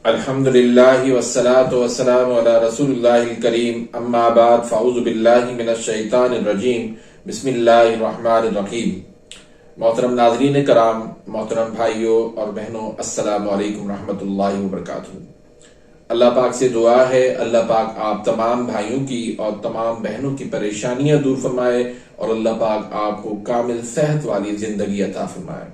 الحمدللہ والصلاة والسلام علی رسول اللہ الکریم، اما بعد فاعوذ باللہ من الشیطان الرجیم، بسم اللہ الرحمن الرحیم۔ محترم ناظرین کرام، محترم بھائیوں اور بہنوں، السلام علیکم رحمۃ اللہ وبرکاتہ۔ اللہ پاک سے دعا ہے اللہ پاک آپ تمام بھائیوں کی اور تمام بہنوں کی پریشانیاں دور فرمائے اور اللہ پاک آپ کو کامل صحت والی زندگی عطا فرمائے۔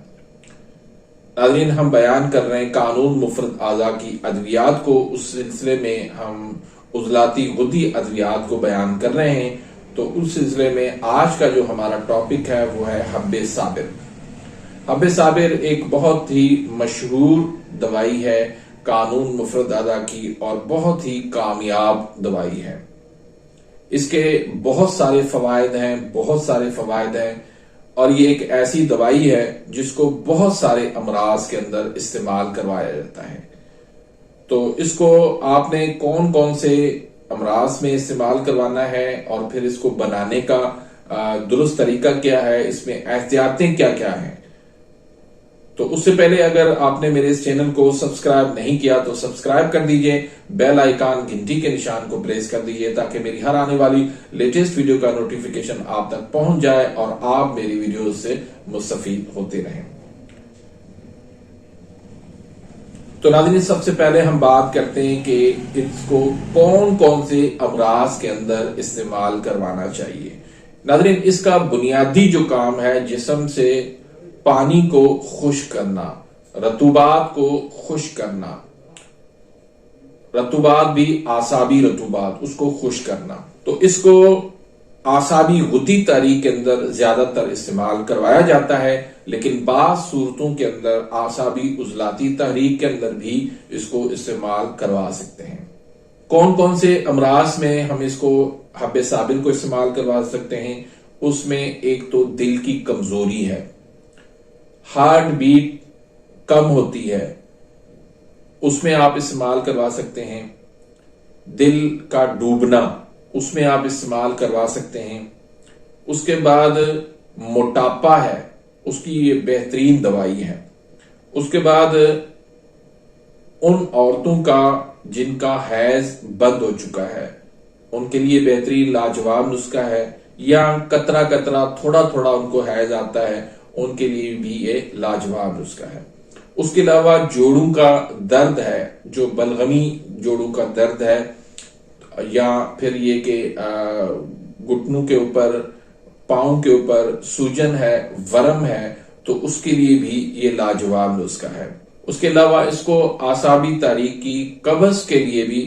ناظرین، ہم بیان کر رہے ہیں قانون مفرد اعضاء کی ادویات کو، اس سلسلے میں ہم عضلاتی غدی ادویات کو بیان کر رہے ہیں۔ تو اس سلسلے میں آج کا جو ہمارا ٹاپک ہے وہ ہے حب صابر۔ حب صابر ایک بہت ہی مشہور دوائی ہے قانون مفرد اعضاء کی اور بہت ہی کامیاب دوائی ہے۔ اس کے بہت سارے فوائد ہیں اور یہ ایک ایسی دوائی ہے جس کو بہت سارے امراض کے اندر استعمال کروایا جاتا ہے۔ تو اس کو آپ نے کون کون سے امراض میں استعمال کروانا ہے اور پھر اس کو بنانے کا درست طریقہ کیا ہے، اس میں احتیاطیں کیا کیا ہیں۔ تو اس سے پہلے اگر آپ نے میرے اس چینل کو سبسکرائب نہیں کیا تو سبسکرائب کر دیجئے، بیل آئیکن گھنٹی کے نشان کو پریس کر دیجئے تاکہ میری ہر آنے والی لیٹسٹ ویڈیو کا نوٹیفیکیشن آپ تک پہنچ جائے اور آپ میری ویڈیوز سے مستفید ہوتے رہیں۔ تو ناظرین، سب سے پہلے ہم بات کرتے ہیں کہ اس کو کون کون سے امراض کے اندر استعمال کروانا چاہیے۔ ناظرین، اس کا بنیادی جو کام ہے جسم سے پانی کو خشک کرنا، رطوبات کو خشک کرنا، رطوبات بھی اعصابی رطوبات، اس کو خشک کرنا۔ تو اس کو اعصابی غدی تحریک کے اندر زیادہ تر استعمال کروایا جاتا ہے، لیکن بعض صورتوں کے اندر اعصابی عضلاتی تحریک کے اندر بھی اس کو استعمال کروا سکتے ہیں۔ کون کون سے امراض میں ہم اس کو حب صابر کو استعمال کروا سکتے ہیں؟ اس میں ایک تو دل کی کمزوری ہے، ہارٹ بیٹ کم ہوتی ہے، اس میں آپ استعمال کروا سکتے ہیں۔ دل کا ڈوبنا، اس میں آپ استعمال کروا سکتے ہیں۔ اس کے بعد موٹاپا ہے، اس کی یہ بہترین دوائی ہے۔ اس کے بعد ان عورتوں کا جن کا حیض بند ہو چکا ہے، ان کے لیے بہترین لاجواب نسخہ ہے، یا قطرہ قطرہ تھوڑا تھوڑا ان کو حیض آتا ہے، ان کے لیے بھی یہ لاجواب نسخہ ہے۔ اس کے علاوہ جوڑوں کا درد ہے، جو بلغمی جوڑوں کا درد ہے، یا پھر یہ کہ گھٹنوں کے اوپر، پاؤں کے اوپر سوجن ہے، ورم ہے، تو اس کے لیے بھی یہ لاجواب نسخہ ہے۔ اس کے علاوہ اس کو اعصابی تحریک کی قبض کے لیے بھی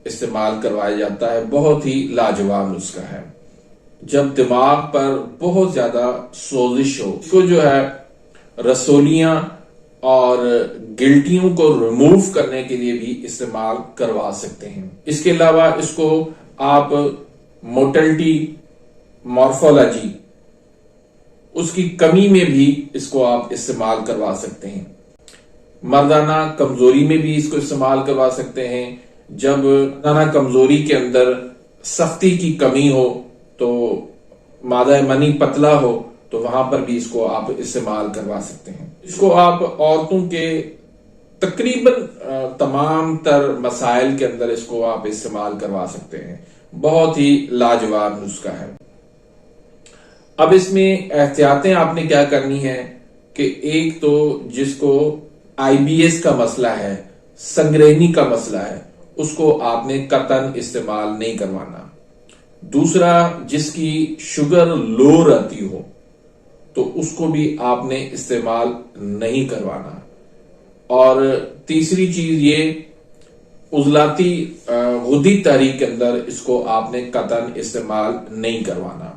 استعمال کروایا جاتا ہے، بہت ہی لاجواب نسخہ ہے۔ جب دماغ پر بہت زیادہ سوزش ہو، اس کو جو ہے رسولیاں اور گلٹیوں کو ریموو کرنے کے لیے بھی استعمال کروا سکتے ہیں۔ اس کے علاوہ اس کو آپ موٹلٹی، مورفولوجی، اس کی کمی میں بھی اس کو آپ استعمال کروا سکتے ہیں۔ مردانہ کمزوری میں بھی اس کو استعمال کروا سکتے ہیں۔ جب مردانہ کمزوری کے اندر سختی کی کمی ہو، تو مادہ منی پتلا ہو، تو وہاں پر بھی اس کو آپ استعمال کروا سکتے ہیں۔ اس کو آپ عورتوں کے تقریباً تمام تر مسائل کے اندر اس کو آپ استعمال کروا سکتے ہیں، بہت ہی لاجواب نسخہ ہے۔ اب اس میں احتیاطیں آپ نے کیا کرنی ہے کہ ایک تو جس کو آئی بی ایس کا مسئلہ ہے، سنگرینی کا مسئلہ ہے، اس کو آپ نے قطعاً استعمال نہیں کروانا۔ دوسرا، جس کی شوگر لو رہتی ہو تو اس کو بھی آپ نے استعمال نہیں کروانا۔ اور تیسری چیز یہ، عضلاتی غدی تحریک کے اندر اس کو آپ نے قطعاً استعمال نہیں کروانا۔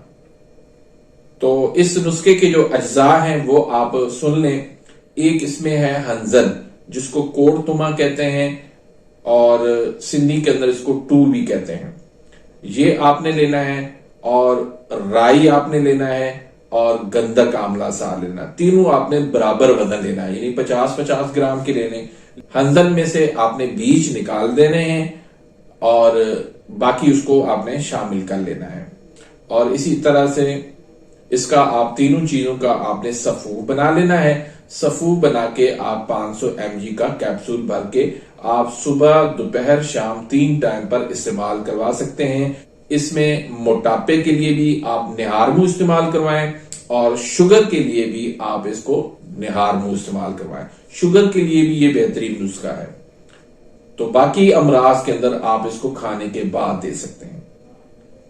تو اس نسخے کے جو اجزاء ہیں وہ آپ سن لیں۔ ایک اس میں ہے ہنزل، جس کو کوڑ تما کہتے ہیں اور سندھی کے اندر اس کو ٹور بھی کہتے ہیں، یہ آپ نے لینا ہے۔ اور رائی آپ نے لینا ہے اور گندک آملہ سار لینا، تینوں آپ نے برابر وزن لینا ہے، یعنی 50-50 گرام کے لینے۔ ہنزل میں سے آپ نے بیج نکال دینے ہیں اور باقی اس کو آپ نے شامل کر لینا ہے۔ اور اسی طرح سے اس کا آپ تینوں چیزوں کا آپ نے صفو بنا لینا ہے۔ سفو بنا کے آپ 500 mg کا کیپسول بھر کے آپ صبح دوپہر شام 3 ٹائم پر استعمال کروا سکتے ہیں۔ اس میں موٹاپے کے لیے بھی آپ نہار منہ استعمال کروائیں اور شوگر کے لیے بھی آپ اس کو نہار منہ استعمال کروائیں۔ شوگر کے لیے بھی یہ بہترین نسخہ ہے۔ تو باقی امراض کے اندر آپ اس کو کھانے کے بعد دے سکتے ہیں۔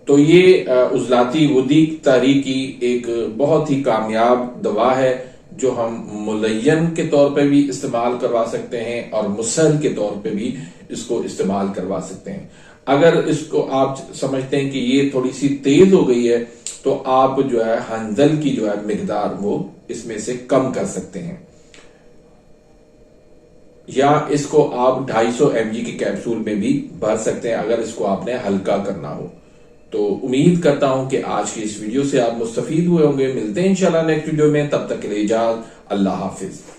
تو یہ عضلاتی غدی تحریک کی ایک بہت ہی کامیاب دوا ہے جو ہم ملین کے طور پہ بھی استعمال کروا سکتے ہیں اور مسہل کے طور پہ بھی اس کو استعمال کروا سکتے ہیں۔ اگر اس کو آپ سمجھتے ہیں کہ یہ تھوڑی سی تیز ہو گئی ہے تو آپ جو ہے ہنزل کی جو ہے مقدار وہ اس میں سے کم کر سکتے ہیں، یا اس کو آپ 250 mg کی کیپسول میں بھی بھر سکتے ہیں اگر اس کو آپ نے ہلکا کرنا ہو۔ تو امید کرتا ہوں کہ آج کی اس ویڈیو سے آپ مستفید ہوئے ہوں گے۔ ملتے ہیں انشاءاللہ نیکسٹ ویڈیو میں، تب تک کے لیے اجازت، اللہ حافظ۔